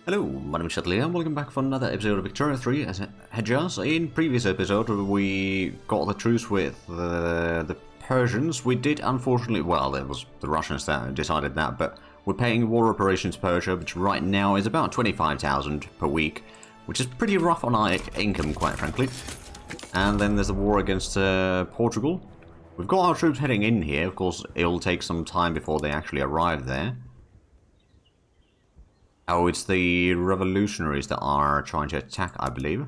Hello, my name is Shutley and welcome back for another episode of Victoria 3 as Hedjaz. In previous episode we got the truce with the Persians. We did unfortunately, well, it was the Russians that decided that, but we're paying war reparations Persia, which right now is about 25,000 per week, which is pretty rough on our income, quite frankly. And then there's the war against Portugal. We've got our troops heading in here. Of course, it'll take some time before they actually arrive there. Oh, it's the revolutionaries that are trying to attack, I believe.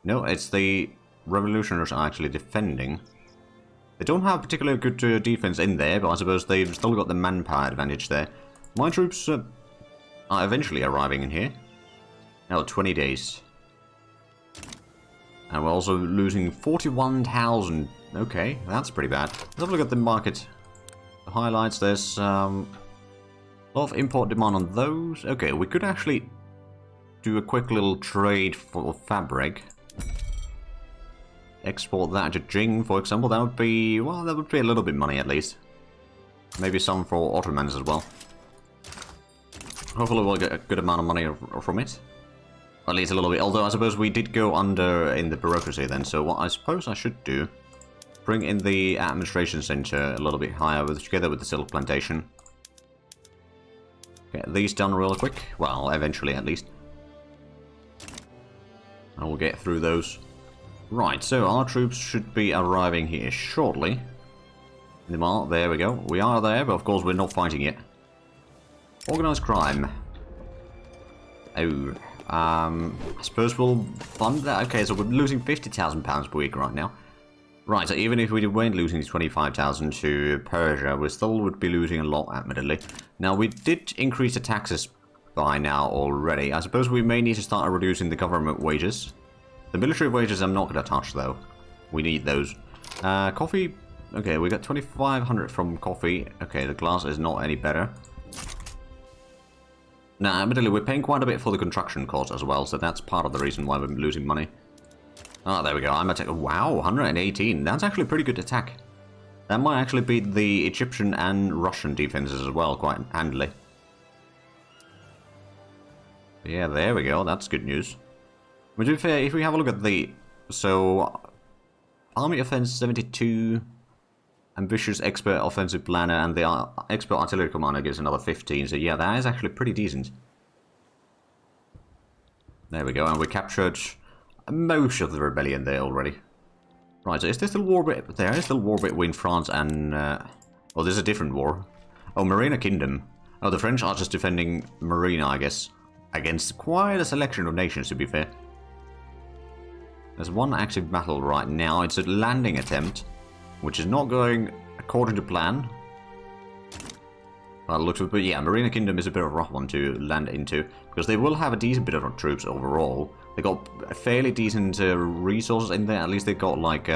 No, it's the revolutionaries are actually defending. They don't have particularly good defense in there, but I suppose they've still got the manpower advantage there. My troops are eventually arriving in here. Now, 20 days. And we're also losing 41,000. Okay, that's pretty bad. Let's have a look at the market. The highlights, there's a lot of import demand on those. Okay, we could actually do a quick little trade for fabric. Export that to Jing, for example. That would be, well, that would be a little bit money at least. Maybe some for Ottomans as well. Hopefully we'll get a good amount of money from it. At least a little bit. Although I suppose we did go under in the bureaucracy then. So what I suppose I should do, bring in the administration center a little bit higher together with the silk plantation. Get these done real quick. Well, eventually at least. And we'll get through those. Right, so our troops should be arriving here shortly. There we go. We are there, but of course we're not fighting yet. Organized crime. Oh, I suppose we'll fund that. Okay, so we're losing £50,000 per week right now. Right, so even if we weren't losing 25,000 to Persia, we still would be losing a lot, admittedly. Now, we did increase the taxes by now already. I suppose we may need to start reducing the government wages. The military wages I'm not going to touch, though. We need those. Coffee. Okay, we got 2,500 from coffee. Okay, the glass is not any better. Now, admittedly, we're paying quite a bit for the construction cost as well, so that's part of the reason why we're losing money. Oh, there we go. I'm attacking. Wow, 118. That's actually a pretty good attack. That might actually beat the Egyptian and Russian defenses as well, quite handily. Yeah, there we go. That's good news. But to be fair, if we have a look at the... So, Army Offense 72, Ambitious Expert Offensive Planner, and the Expert Artillery Commander gives another 15. So yeah, that is actually pretty decent. There we go, and we captured most of the rebellion there already. Right, so is there still war bit? There is still war between France and... well, there's a different war. Oh, Marina Kingdom. Oh, the French are just defending Marina, I guess. Against quite a selection of nations, to be fair. There's one active battle right now. It's a landing attempt, which is not going according to plan. Well, it looks, but yeah, Marina Kingdom is a bit of a rough one to land into, because they will have a decent bit of troops overall. They got fairly decent resources in there. At least they got like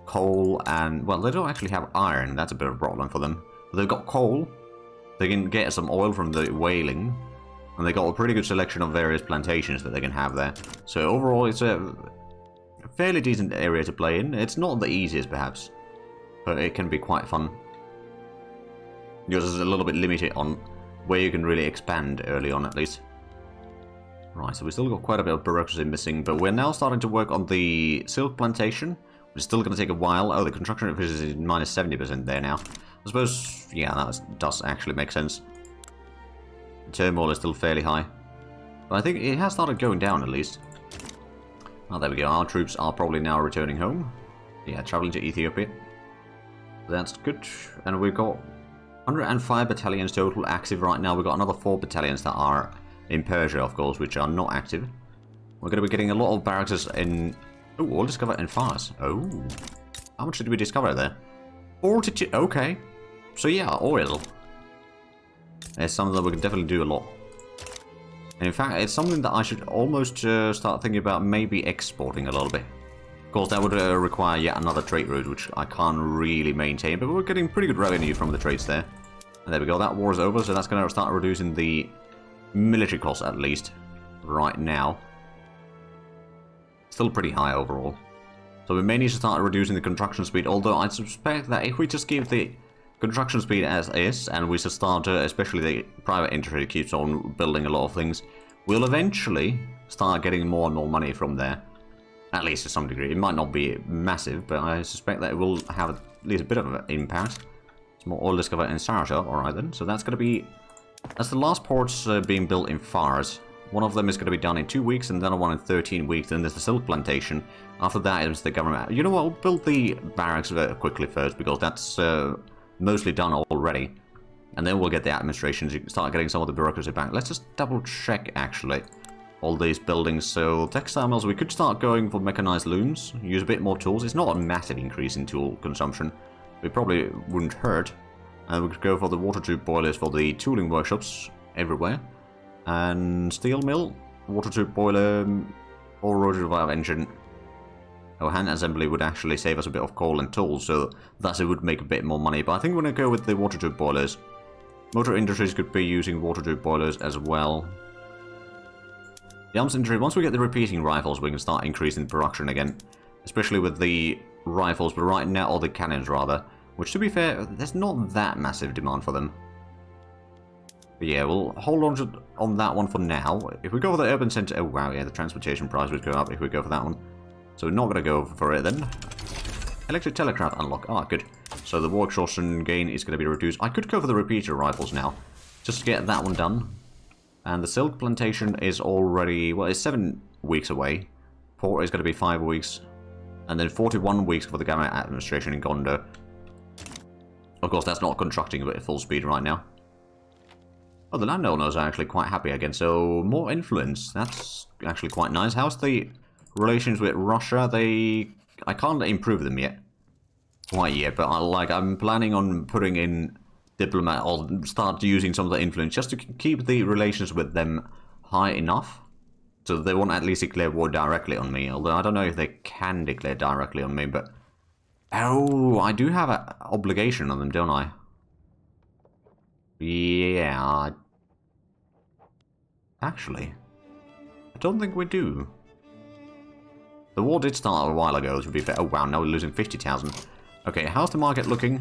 coal and, well, they don't actually have iron. That's a bit of a problem for them. But they've got coal. They can get some oil from the whaling, and they got a pretty good selection of various plantations that they can have there. So overall, it's a fairly decent area to play in. It's not the easiest, perhaps, but it can be quite fun. Because it's a little bit limited on where you can really expand early on, at least. Right, so we still got quite a bit of bureaucracy missing, but we're now starting to work on the silk plantation, which is still going to take a while. Oh, the construction efficiency is minus 70% there now. I suppose, yeah, that does actually make sense. The turmoil is still fairly high, but I think it has started going down at least. Oh, there we go. Our troops are probably now returning home. Yeah, traveling to Ethiopia. That's good. And we've got 105 battalions total active right now. We've got another 4 battalions that are in Persia, of course, which are not active. We're going to be getting a lot of barracks in... Oh, all discovered in Fars. Oh. How much did we discover there? 42. Okay. So yeah, oil. It's something that we can definitely do a lot. And in fact, it's something that I should almost start thinking about maybe exporting a little bit. Of course, that would require yet another trade route, which I can't really maintain, but we're getting pretty good revenue from the trades there. And there we go, that war is over, so that's going to start reducing the military costs, at least, right now. Still pretty high overall. So we may need to start reducing the construction speed, although I suspect that if we just give the construction speed as is, and we should start, especially the private industry keeps on building a lot of things, we'll eventually start getting more and more money from there. At least to some degree. It might not be massive, but I suspect that it will have at least a bit of an impact. It's more oil discovered in Sarasha. Alright then, so that's going to be... That's the last ports being built in Fars. One of them is going to be done in 2 weeks, and the other one in 13 weeks. Then there's the silk plantation. After that is the government. You know what? I'll build the barracks quickly first, because that's mostly done already. And then we'll get the administration to start getting some of the bureaucracy back. Let's just double check, actually, all these buildings. So textile mills, we could start going for mechanized looms, use a bit more tools. It's not a massive increase in tool consumption. It probably wouldn't hurt. And we could go for the water tube boilers for the tooling workshops everywhere. And steel mill, water tube boiler, or rotary valve engine. Oh, hand assembly would actually save us a bit of coal and tools, so thus it would make a bit more money. But I think we're going to go with the water tube boilers. Motor industries could be using water tube boilers as well. The arms industry, once we get the repeating rifles, we can start increasing production again. Especially with the rifles, but right now, or the cannons rather. Which, to be fair, there's not that massive demand for them. But yeah, we'll hold on that one for now. If we go for the urban center... Oh wow, yeah, the transportation price would go up if we go for that one. So we're not going to go for it then. Electric telegraph unlock. Ah, good. So the war exhaustion gain is going to be reduced. I could go for the repeater rifles now. Just to get that one done. And the silk plantation is already... Well, it's 7 weeks away. Port is going to be 5 weeks. And then 41 weeks for the government administration in Gondor. Of course, that's not constructing at full speed right now. Oh, the landowners are actually quite happy again. So, more influence. That's actually quite nice. How's the relations with Russia? I can't improve them yet. Quite yet, but I'm planning on putting in diplomat, or start using some of the influence just to keep the relations with them high enough. So they won't at least declare war directly on me. Although I don't know if they can declare directly on me, but... Oh, I do have an obligation on them, don't I? Yeah. Actually, I don't think we do. The war did start a while ago, to be fair. Oh wow, now we're losing 50,000. Okay, how's the market looking?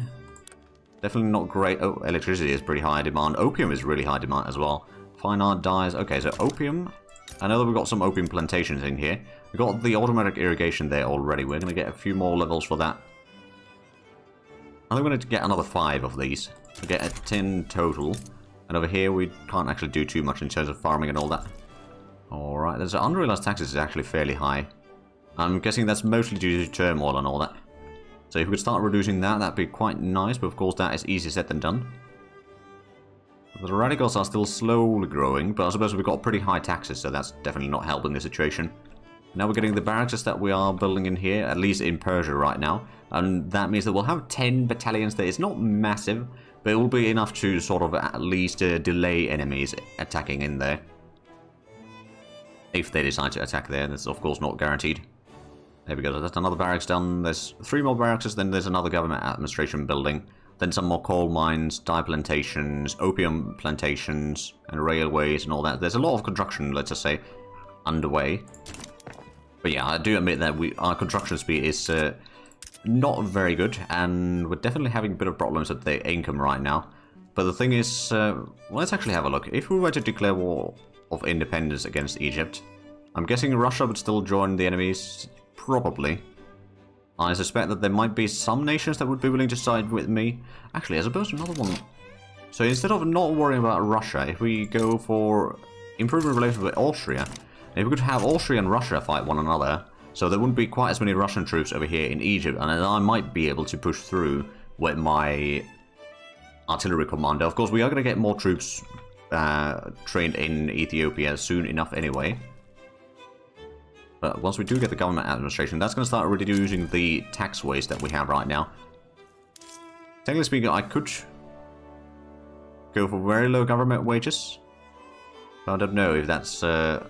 Definitely not great. Oh, electricity is pretty high demand. Opium is really high demand as well. Fine art dyes. Okay, so opium. I know that we've got some opium plantations in here. We've got the automatic irrigation there already. We're going to get a few more levels for that. I think we're going to get another 5 of these. We get a 10 total. And over here we can't actually do too much in terms of farming and all that. Alright, there's unrealized taxes is actually fairly high. I'm guessing that's mostly due to turmoil and all that. So if we could start reducing that, that'd be quite nice, but of course that is easier said than done. The radicals are still slowly growing, but I suppose we've got pretty high taxes, so that's definitely not helping the situation. Now we're getting the barracks that we are building in here, at least in Persia right now. And that means that we'll have 10 battalions there. It's not massive, but it will be enough to sort of at least delay enemies attacking in there. If they decide to attack there, that's of course not guaranteed. There we go, that's another barracks done. There's 3 more barracks, then there's another government administration building. Then some more coal mines, dye plantations, opium plantations, and railways and all that. There's a lot of construction, let's just say, underway. But yeah, I do admit that our construction speed is not very good, and we're definitely having a bit of problems with the income right now. But the thing is, let's actually have a look. If we were to declare war of independence against Egypt, I'm guessing Russia would still join the enemies. Probably. I suspect that there might be some nations that would be willing to side with me. Actually, I suppose another one. So instead of not worrying about Russia, if we go for improving relations with Austria, if we could have Austria and Russia fight one another, so there wouldn't be quite as many Russian troops over here in Egypt, and then I might be able to push through with my artillery commander. Of course, we are going to get more troops trained in Ethiopia soon enough anyway. But once we do get the government administration, that's going to start reducing the tax waste that we have right now. Technically speaking, I could go for very low government wages. But I don't know if that's... I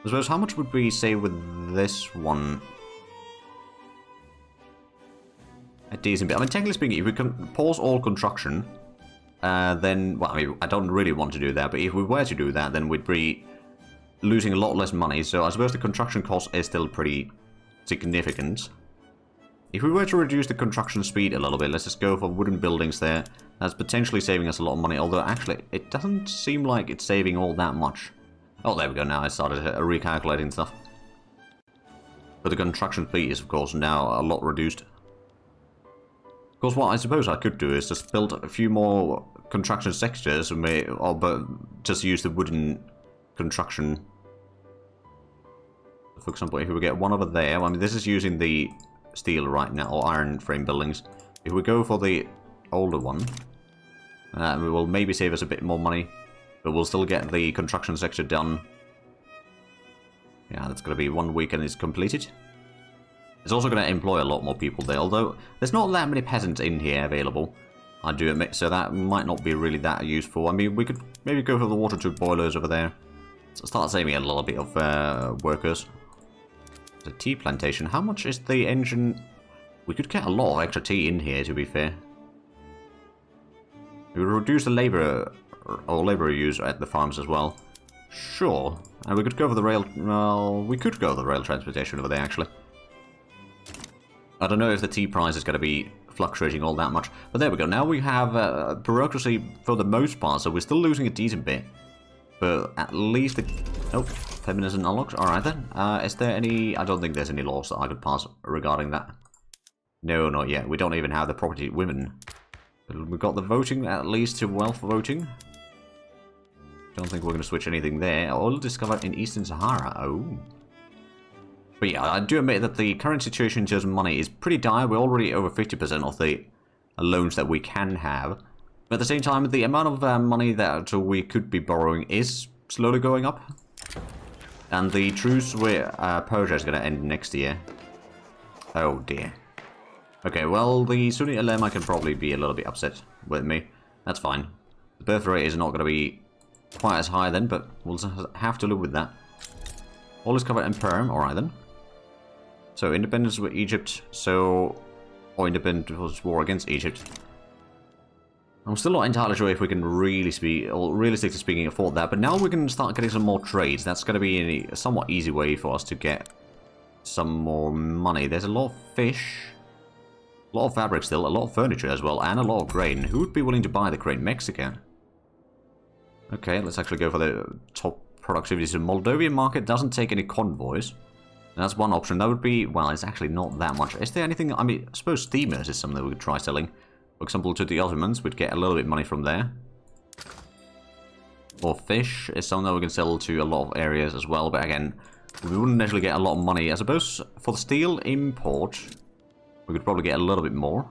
suppose how much would we say with this one? A decent bit. I mean, technically speaking, if we can pause all construction, then... Well, I mean, I don't really want to do that, but if we were to do that, then we'd be losing a lot less money, so I suppose the construction cost is still pretty significant. If we were to reduce the construction speed a little bit, let's just go for wooden buildings there, That's potentially saving us a lot of money, although actually it doesn't seem like it's saving all that much. Oh, there we go, now I started recalculating stuff. But the construction fee is, of course, now a lot reduced. Of course, what I suppose I could do is just build a few more construction sectors, but just use the wooden construction. For example, if we get one over there, I mean, this is using the steel right now, or iron frame buildings. If we go for the older one, we will maybe save us a bit more money, but we'll still get the construction sector done. Yeah, that's going to be 1 week and it's completed. It's also going to employ a lot more people there, although there's not that many peasants in here available, I do admit, so that might not be really that useful. I mean, we could maybe go for the water tube boilers over there. So start saving a little bit of workers. The tea plantation, how much is the engine? We could get a lot of extra tea in here, to be fair. We would reduce the labor use at the farms as well. Sure. And we could go for the rail... Well, we could go for the rail transportation over there, actually. I don't know if the tea price is going to be fluctuating all that much. But there we go. Now we have bureaucracy for the most part, so we're still losing a decent bit. But at least the... Oh, feminism unlocked. Alright then. Is there any... I don't think there's any laws that I could pass regarding that. No, not yet. We don't even have the property women. But we've got the voting, at least to wealth voting. Don't think we're going to switch anything there. Oil discovered in Eastern Sahara. Oh. But yeah, I do admit that the current situation in terms of money is pretty dire. We're already over 50% of the loans that we can have. But at the same time, the amount of money that we could be borrowing is slowly going up. And the truce with Persia is going to end next year. Oh dear. Okay, well, the Sunni Ulema can probably be a little bit upset with me. That's fine. The birth rate is not going to be quite as high then, but we'll have to live with that. All is covered in Perm, alright then. So, independence with Egypt, so... Or independence was war against Egypt. I'm still not entirely sure if we can really speak, or realistically speaking, afford that, but now we can start getting some more trades. That's going to be a somewhat easy way for us to get some more money. There's a lot of fish, a lot of fabric still, a lot of furniture as well, and a lot of grain. Who would be willing to buy the grain? Mexico. Okay, let's actually go for the top productivity. So Moldovan market doesn't take any convoys. That's one option. That would be, well, it's actually not that much. Is there anything, I mean, I suppose steamers is something that we could try selling. For example, to the Ottomans, we'd get a little bit of money from there. Or fish is something that we can sell to a lot of areas as well. But again, we wouldn't necessarily get a lot of money. I suppose for the steel import, we could probably get a little bit more.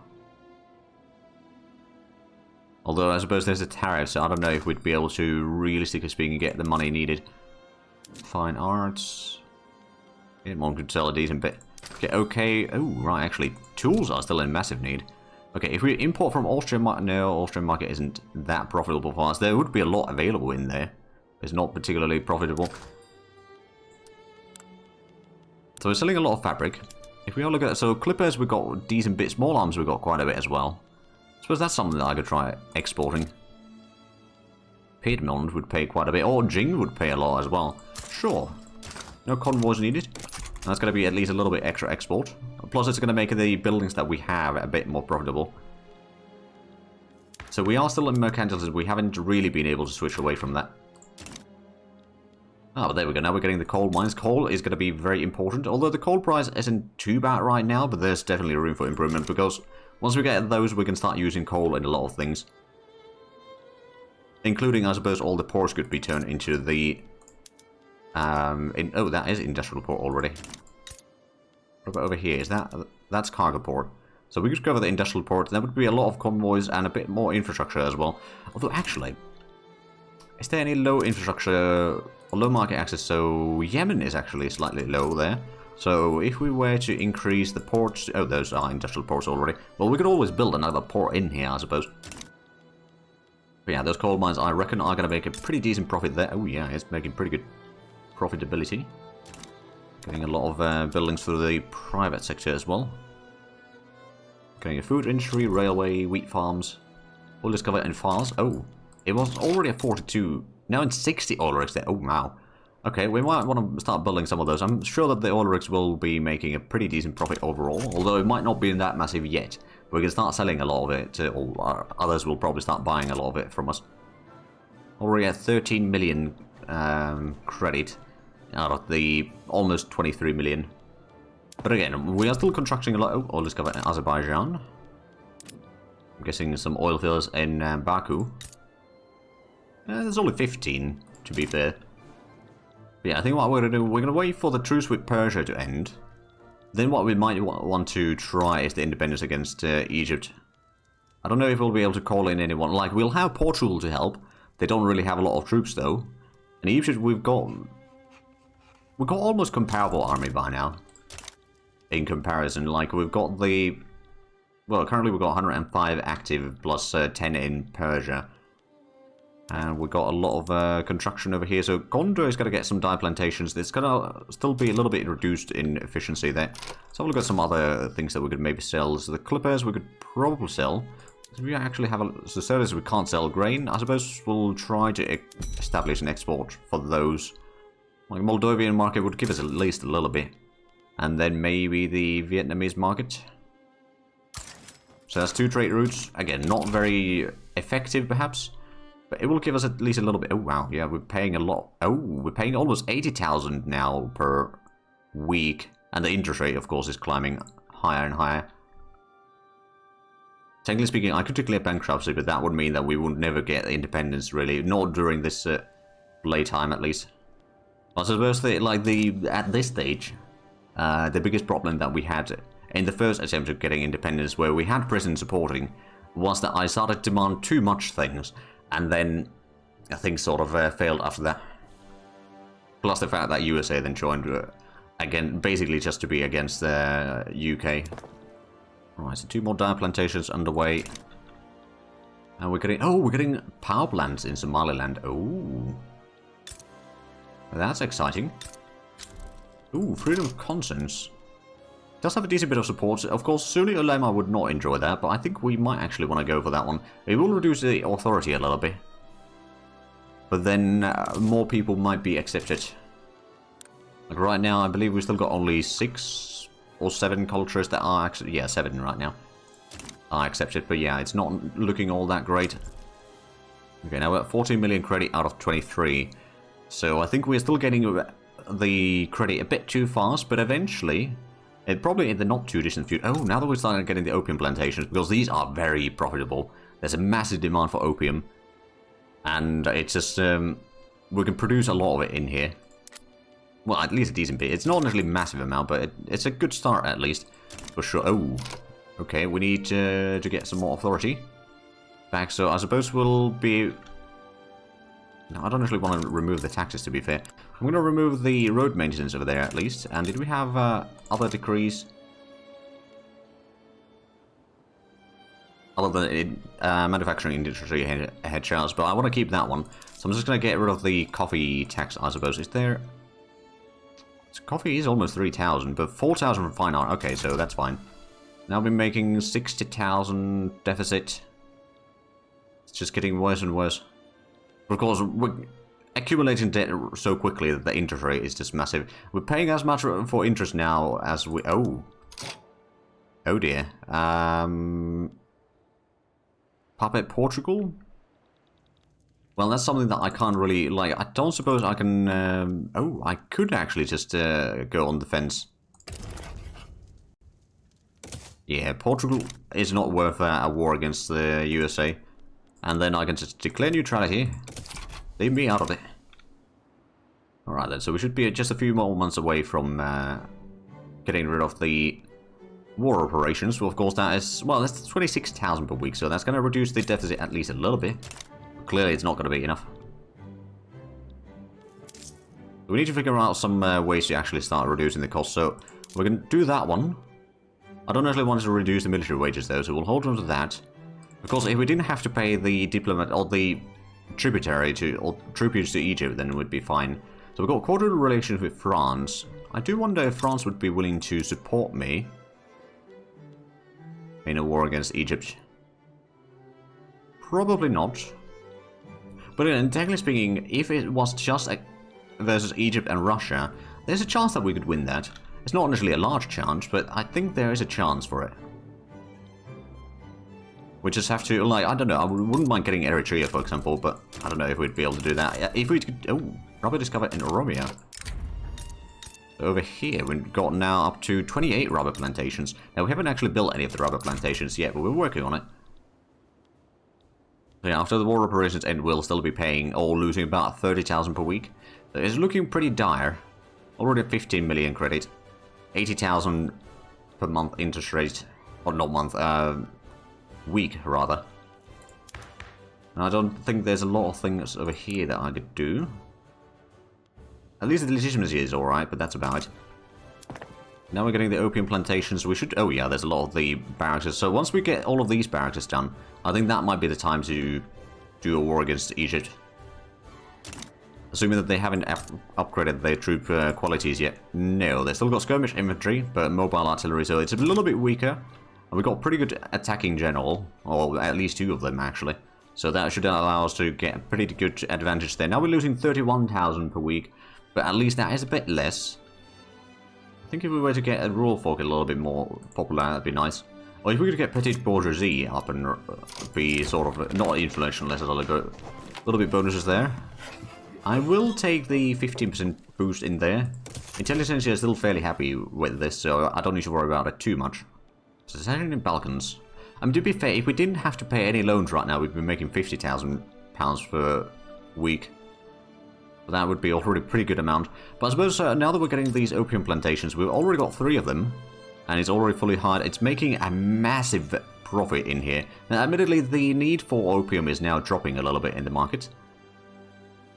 Although I suppose there's a tariff, so I don't know if we'd be able to, realistically speaking, get the money needed. Fine arts. Yeah, one could sell a decent bit. Okay. Oh, right, actually, tools are still in massive need. Okay, if we import from Austrian market, no, Austrian market isn't that profitable for us. There would be a lot available in there. It's not particularly profitable. So we're selling a lot of fabric. If we all look at it, so clippers, we've got decent bits. Small arms, we've got quite a bit as well. I suppose that's something that I could try exporting. Piedmont would pay quite a bit, or Jing would pay a lot as well. Sure. No convoys needed. That's going to be at least a little bit extra export. Plus, it's going to make the buildings that we have a bit more profitable. So we are still in mercantilism. We haven't really been able to switch away from that. Ah, but there we go. Now we're getting the coal mines. Coal is going to be very important. Although the coal price isn't too bad right now, but there's definitely room for improvement because once we get those, we can start using coal in a lot of things. Including, I suppose, all the ports could be turned into the... oh, that is industrial port already. What about over here? Is that... That's cargo port. So we could cover the industrial port. There would be a lot of convoys and a bit more infrastructure as well. Although, actually... Is there any low infrastructure or low market access? So Yemen is actually slightly low there. So if we were to increase the ports... Oh, those are industrial ports already. Well, we could always build another port in here, I suppose. But yeah, those coal mines, I reckon, are going to make a pretty decent profit there. Oh yeah, it's making pretty good profitability. Getting a lot of buildings through the private sector as well. Getting a food industry, railway, wheat farms. We'll discover in Fars. Oh, it was already at 42. Now in 60 oil rigs there. Oh, wow. Okay, we might want to start building some of those. I'm sure that the oil rigs will be making a pretty decent profit overall, although it might not be that massive yet. We can start selling a lot of it, or others will probably start buying a lot of it from us. Already at 13 million credit out of the almost 23 million. But again, we are still constructing a lot. Oh, oil discovered in Azerbaijan. I'm guessing some oil fields in Baku. There's only 15, to be fair. But yeah, I think what we're going to do, we're going to wait for the truce with Persia to end. Then what we might want to try is the independence against Egypt. I don't know if we'll be able to call in anyone. Like, we'll have Portugal to help. They don't really have a lot of troops, though. And Egypt, we've got almost comparable army by now. In comparison, like, we've got the... Well, currently we've got 105 active plus 10 in Persia. And we've got a lot of construction over here. So Gondor is going to get some dye plantations. It's going to still be a little bit reduced in efficiency there. So we've got some other things that we could maybe sell. So the clippers we could probably sell. So we actually have a... So service we can't sell grain. I suppose we'll try to establish an export for those. Like Moldovan market would give us at least a little bit. And then maybe the Vietnamese market. So that's 2 trade routes. Again, not very effective perhaps. But it will give us at least a little bit. Oh, wow. Yeah, we're paying a lot. Oh, we're paying almost 80,000 now per week. And the interest rate, of course, is climbing higher and higher. Technically speaking, I could declare bankruptcy, but that would mean that we would never get independence, really. Not during this late time, at least. I suppose at this stage, the biggest problem that we had in the first attempt of getting independence, where we had Britain supporting, was that I started to demand too much things. And then things sort of failed after that. Plus the fact that USA then joined, again, basically just to be against the UK. Alright, so 2 more dye plantations underway. And we're getting power plants in Somaliland. Oh. That's exciting. Ooh, freedom of conscience. Does have a decent bit of support. Of course, Sunni ulema would not enjoy that, but I think we might actually want to go for that one. It will reduce the authority a little bit. But then more people might be accepted. Like right now, I believe we still got only 6 or 7 cultures that are actually... Yeah, 7 right now are accepted, but yeah, it's not looking all that great. Okay, now we're at 14 million credit out of 23. So I think we're still getting the credit a bit too fast, but eventually... Probably in the not too distant future. Oh, now that we're starting getting the opium plantations, because these are very profitable. There's a massive demand for opium. And it's just, we can produce a lot of it in here. Well, at least a decent bit. It's not necessarily a massive amount, but it's a good start at least. For sure. Oh, okay, we need to get some more authority back. So I suppose we'll be... No, I don't actually want to remove the taxes, to be fair. I'm going to remove the road maintenance over there, at least. And did we have other decrees? Other than manufacturing industry Hedjaz, but I want to keep that one. So I'm just going to get rid of the coffee tax, I suppose. Is there... Coffee is almost 3,000, but 4,000 from fine art. Okay, so that's fine. Now we're making 60,000 deficit. It's just getting worse and worse. Of course, we're accumulating debt so quickly that the interest rate is just massive. We're paying as much for interest now as we... Oh. Oh dear. Puppet Portugal? Well, that's something that I can't really... Like, I don't suppose I can... Oh, I could actually just go on the fence. Yeah, Portugal is not worth a war against the USA. And then I can just declare neutrality. Leave me out of it. Alright then, so we should be just a few more months away from getting rid of the war operations. Well, of course, that is... Well, that's 26,000 per week, so that's going to reduce the deficit at least a little bit. Clearly, it's not going to be enough. We need to figure out some ways to actually start reducing the cost, so we can do that one. I don't actually want to reduce the military wages, though, so we'll hold on to that. Because if we didn't have to pay the diplomat or the tributary to or tributes to Egypt, then it would be fine. So we've got cordial relations with France. I do wonder if France would be willing to support me in a war against Egypt. Probably not. But again, technically speaking, if it was just versus Egypt and Russia, there's a chance that we could win that. It's not necessarily a large chance, but I think there is a chance for it. We just have to, like, I don't know, I wouldn't mind getting Eritrea, for example, but I don't know if we'd be able to do that. If we could, oh, rubber discovered in Oromia. Over here, we've got now up to 28 rubber plantations. Now, we haven't actually built any of the rubber plantations yet, but we're working on it. So, yeah, after the war operations end, we'll still be paying or losing about 30,000 per week. It's looking pretty dire. Already 15 million credit. 80,000 per month interest rate. Or not month, week, rather. And I don't think there's a lot of things over here that I could do. At least the legitimacy is alright, but that's about it. Now we're getting the opium plantations. We should... Oh yeah, there's a lot of the barracks. So once we get all of these barracks done, I think that might be the time to do a war against Egypt. Assuming that they haven't upgraded their troop qualities yet. No, they've still got skirmish infantry, but mobile artillery, so it's a little bit weaker. And we've got pretty good attacking general, or at least 2 of them actually. So that should allow us to get a pretty good advantage there. Now we're losing 31,000 per week, but at least that is a bit less. I think if we were to get a rural folk a little bit more popular, that'd be nice. Or if we could get petite bourgeoisie up and be sort of not influential, unless there's a little bit bonuses there. I will take the 15% boost in there. Intelligence is still fairly happy with this, so I don't need to worry about it too much. So it's actually in Balkans. I mean, to be fair, if we didn't have to pay any loans right now, we'd be making £50,000 per week. So that would be already a pretty good amount. But I suppose now that we're getting these opium plantations, we've already got 3 of them. And it's already fully hired. It's making a massive profit in here. Now, admittedly, the need for opium is now dropping a little bit in the market.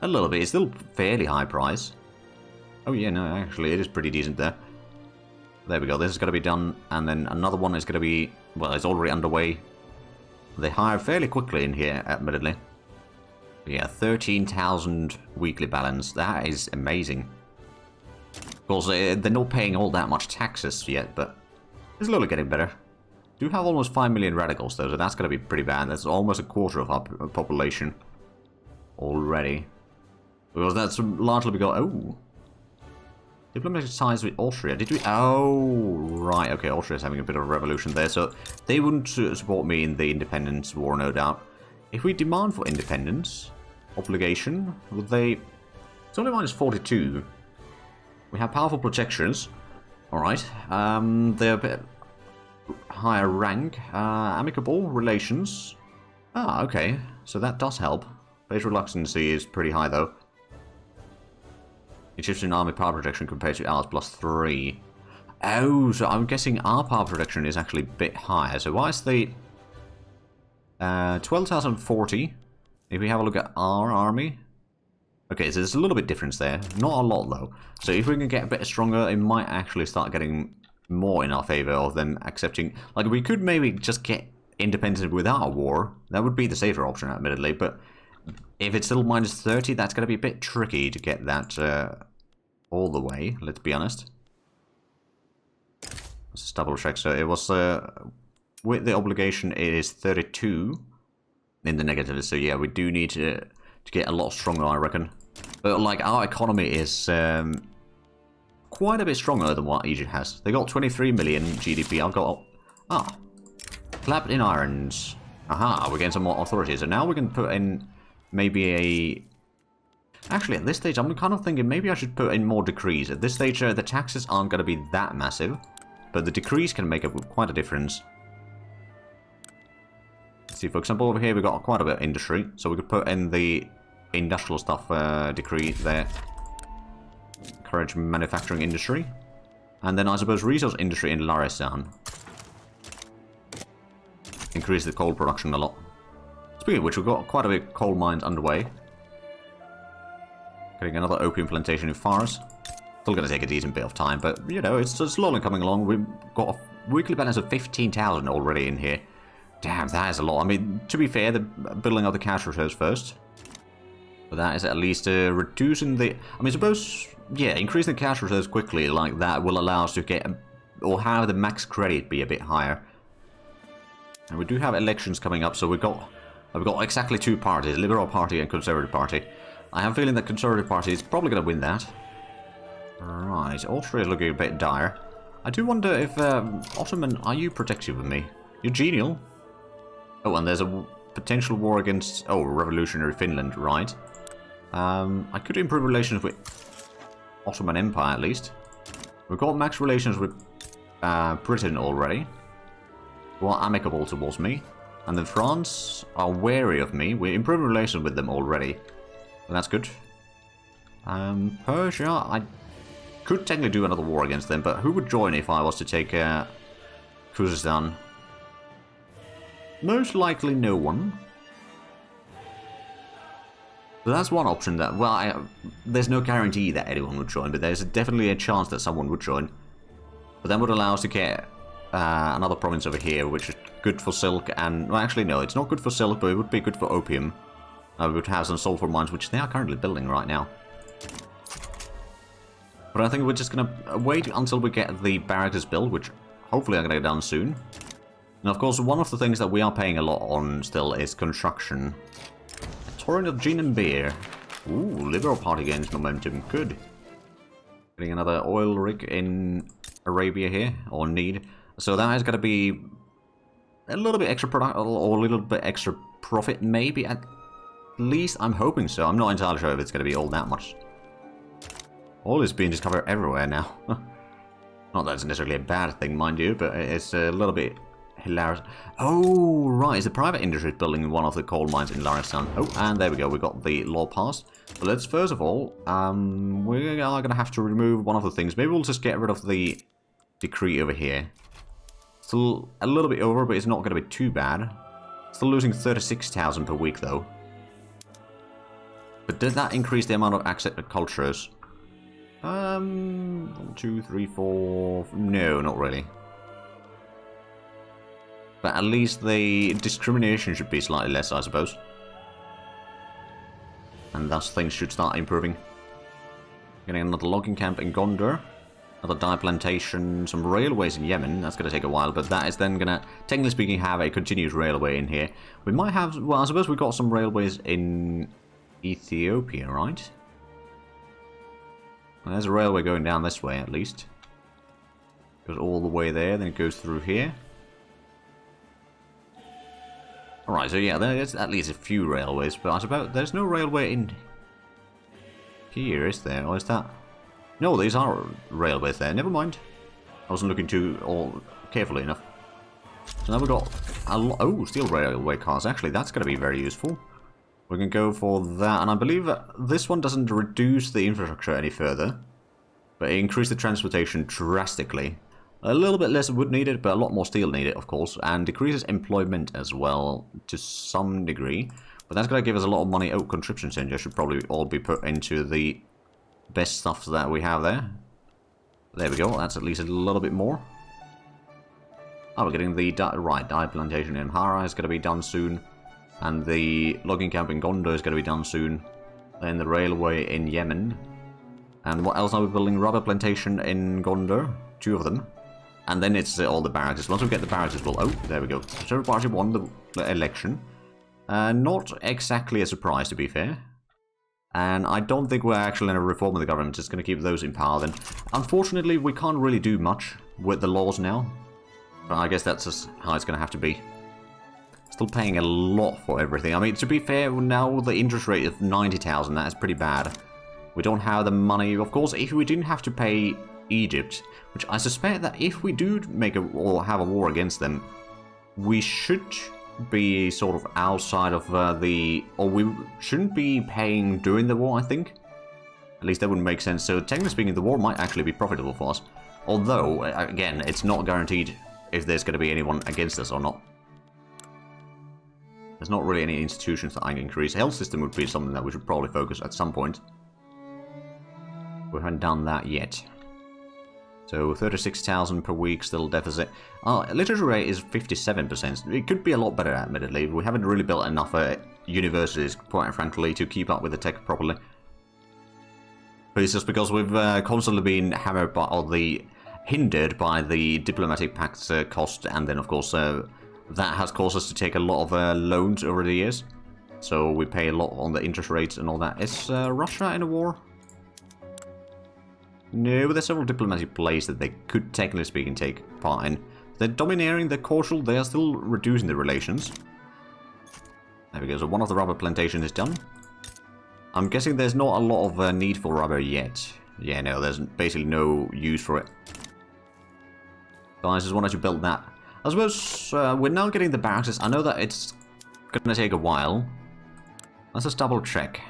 A little bit. It's still fairly high price. Oh yeah, no, actually, it is pretty decent there. There we go. This is going to be done. And then another one is going to be... Well, it's already underway. They hire fairly quickly in here, admittedly. Yeah, 13,000 weekly balance. That is amazing. Of course, they're not paying all that much taxes yet, but it's slowly getting better. Do have almost 5 million radicals, though, so that's going to be pretty bad. That's almost a quarter of our population already. Because that's largely because... Oh! Diplomatic ties with Austria. Did we... Oh, right. Okay, Austria's having a bit of a revolution there, so they wouldn't support me in the independence war, no doubt. If we demand for independence, obligation, would they... It's only minus 42. We have powerful projections. Alright. They're a bit higher rank. Amicable relations. Ah, okay. So that does help. Base reluctancy is pretty high, though. Egyptian army power projection compared to ours plus 3. Oh, so I'm guessing our power projection is actually a bit higher. So why is the 12,040? If we have a look at our army. Okay, so there's a little bit difference there. Not a lot, though. So if we can get a bit stronger, it might actually start getting more in our favor of them accepting... Like, we could maybe just get independent without a war. That would be the safer option, admittedly, but... If it's still minus 30, that's going to be a bit tricky to get that all the way, let's be honest. Let's just double check. So it was, with the obligation, it is 32 in the negative. So yeah, we do need to get a lot stronger, I reckon. But like, our economy is quite a bit stronger than what Egypt has. They got 23 million GDP. I've got... Ah, clapped in irons. Aha, we're getting some more authority. So now we can put in... Maybe a... Actually, at this stage, I'm kind of thinking maybe I should put in more decrees. At this stage, the taxes aren't going to be that massive, but the decrees can make quite a difference. Let's see, for example, over here we've got quite a bit of industry, so we could put in the industrial stuff decree there. Encourage manufacturing industry. And then I suppose resource industry in Laristan. Increase the coal production a lot. Speaking of which, we've got quite a bit of coal mines underway. Getting another opium plantation in Fars. Still going to take a decent bit of time, but, you know, it's slowly coming along. We've got a weekly balance of 15,000 already in here. Damn, that is a lot. I mean, to be fair, they're building up the cash reserves first. But that is at least reducing the... I mean, suppose, yeah, increasing the cash reserves quickly like that will allow us to get... Or have the max credit be a bit higher. And we do have elections coming up, so we've got exactly 2 parties, Liberal Party and Conservative Party. I have a feeling that Conservative Party is probably going to win that. Right, Austria is looking a bit dire. I do wonder if, Ottoman, are you protective of me? You're genial. Oh, and there's a potential war against... Oh, revolutionary Finland, right. I could improve relations with Ottoman Empire, at least. We've got max relations with Britain already, who are amicable towards me. And then France are wary of me. We're improving relations with them already. Well, that's good. Persia, I could technically do another war against them, but who would join if I was to take Khuzestan? Most likely no one. So that's one option that, well, there's no guarantee that anyone would join, but there's definitely a chance that someone would join. But that would allow us to get another province over here, which is good for silk and... Well, actually, no, it's not good for silk, but it would be good for opium. We would have some sulfur mines, which they are currently building right now. But I think we're just going to wait until we get the barracks built, which hopefully are going to get done soon. And of course, one of the things that we are paying a lot on still is construction. Torrent of gin and beer. Ooh, Liberal Party gains momentum. Good. Getting another oil rig in Arabia here, or need. So that is going to be a little bit extra product, or a little bit extra profit, maybe. At least I'm hoping so. I'm not entirely sure if it's going to be all that much. Oil is being discovered everywhere now. Not that it's necessarily a bad thing, mind you, but it's a little bit hilarious. Oh, right. It's the private industry building one of the coal mines in Laristan. Oh, and there we go. We got the law passed. So let's first of all, we are going to have to remove one of the things. Maybe we'll just get rid of the decree over here. Still a little bit over, but it's not going to be too bad. Still losing 36,000 per week, though. But did that increase the amount of accepted cultures? 1, 2, 3, 4... No, not really. But at least the discrimination should be slightly less, I suppose. And thus things should start improving. Getting another logging camp in Gondar. Another dye plantation, some railways in Yemen. That's going to take a while, but that is then going to, technically speaking, have a continuous railway in here. We might have, well, I suppose we've got some railways in Ethiopia, right? Well, there's a railway going down this way, at least. Goes all the way there, then it goes through here. Alright, so yeah, there's at least a few railways, but I suppose there's no railway in here, is there? Or is that... No, these are railways there. Never mind. I wasn't looking too carefully enough. So now we've got a lot... Oh, steel railway cars. Actually, that's going to be very useful. We can go for that, and I believe that this one doesn't reduce the infrastructure any further, but it increased the transportation drastically. A little bit less wood needed, but a lot more steel needed, of course, and decreases employment as well to some degree. But that's going to give us a lot of money. Oh, conscription center should probably all be put into the best stuff that we have there. There we go. That's at least a little bit more. Oh, we're getting the dye plantation in Hara is going to be done soon. And the logging camp in Gondar is going to be done soon. Then the railway in Yemen. And what else are we building? Rubber plantation in Gondar. 2 of them. And then it's all the barracks. Once we get the barracks, we'll... Oh, there we go. Conservative Party won the election. Not exactly a surprise, to be fair. And I don't think we're actually going to reform the government. Just going to keep those in power then. Unfortunately, we can't really do much with the laws now. But I guess that's just how it's going to have to be. Still paying a lot for everything. I mean, to be fair, now the interest rate of 90,000, that is pretty bad. We don't have the money. Of course, if we didn't have to pay Egypt, which I suspect that if we do make or have a war against them, we should be sort of outside of or we shouldn't be paying during the war, I think. At least that wouldn't make sense. So technically speaking, the war might actually be profitable for us. Although, again, it's not guaranteed if there's going to be anyone against us or not. There's not really any institutions that I can increase. Health system would be something that we should probably focus at some point. We haven't done that yet. So 36,000 per week, still deficit. Literature rate is 57%. It could be a lot better, admittedly. We haven't really built enough universities, quite frankly, to keep up with the tech properly. But it's just because we've constantly been hammered by, or hindered by the diplomatic pact's cost, and then of course that has caused us to take a lot of loans over the years. So we pay a lot on the interest rates and all that. Is Russia in a war? No, but there's several diplomatic plays that they could, technically speaking, take part in. They're domineering, they're cordial, they are still reducing the relations. There we go, so one of the rubber plantations is done. I'm guessing there's not a lot of need for rubber yet. Yeah, no, there's basically no use for it. Guys, just wanted to build that. I suppose we're now getting the barracks. I know that it's gonna take a while. Let's just double check.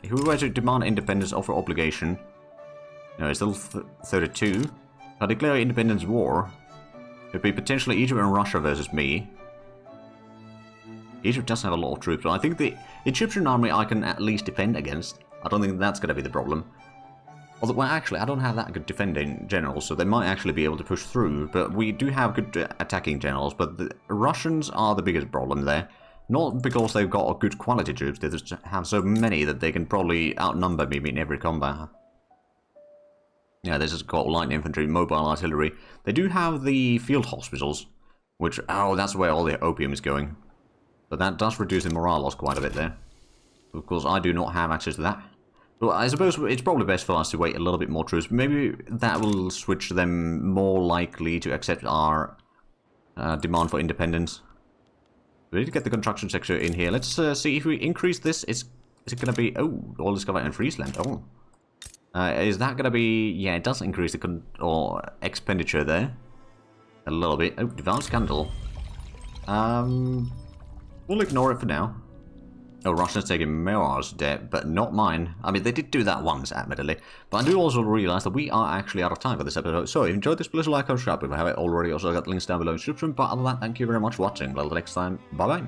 If we were to demand independence, offer obligation. No, it's still 32. If I declare independence war, it'd be potentially Egypt and Russia versus me. Egypt does have a lot of troops, but I think the Egyptian army I can at least defend against. I don't think that's going to be the problem. Although, well, actually, I don't have that good defending generals, so they might actually be able to push through. But we do have good attacking generals, but the Russians are the biggest problem there. Not because they've got good quality troops, they just have so many that they can probably outnumber me in every combat. Yeah, this is called light infantry, mobile artillery. They do have the field hospitals, which, oh, that's where all the opium is going. But that does reduce the morale loss quite a bit there. Of course, I do not have access to that. But I suppose it's probably best for us to wait a little bit more troops. Maybe that will switch them more likely to accept our demand for independence. We need to get the construction sector in here. Let's see if we increase this. Is it going to be... Oh, all discovered in Friesland. Oh. Is that going to be... Yeah, it does increase the expenditure there. A little bit. Oh, Divine Scandal. We'll ignore it for now. Oh, Russia's taking Meowar's debt, but not mine. I mean, they did do that once, admittedly. But I do also realise that we are actually out of time for this episode. So, if you enjoyed this, please like and subscribe if you haven't already. Also, got links down below in the description. But other than that, thank you very much for watching. Until next time, bye-bye.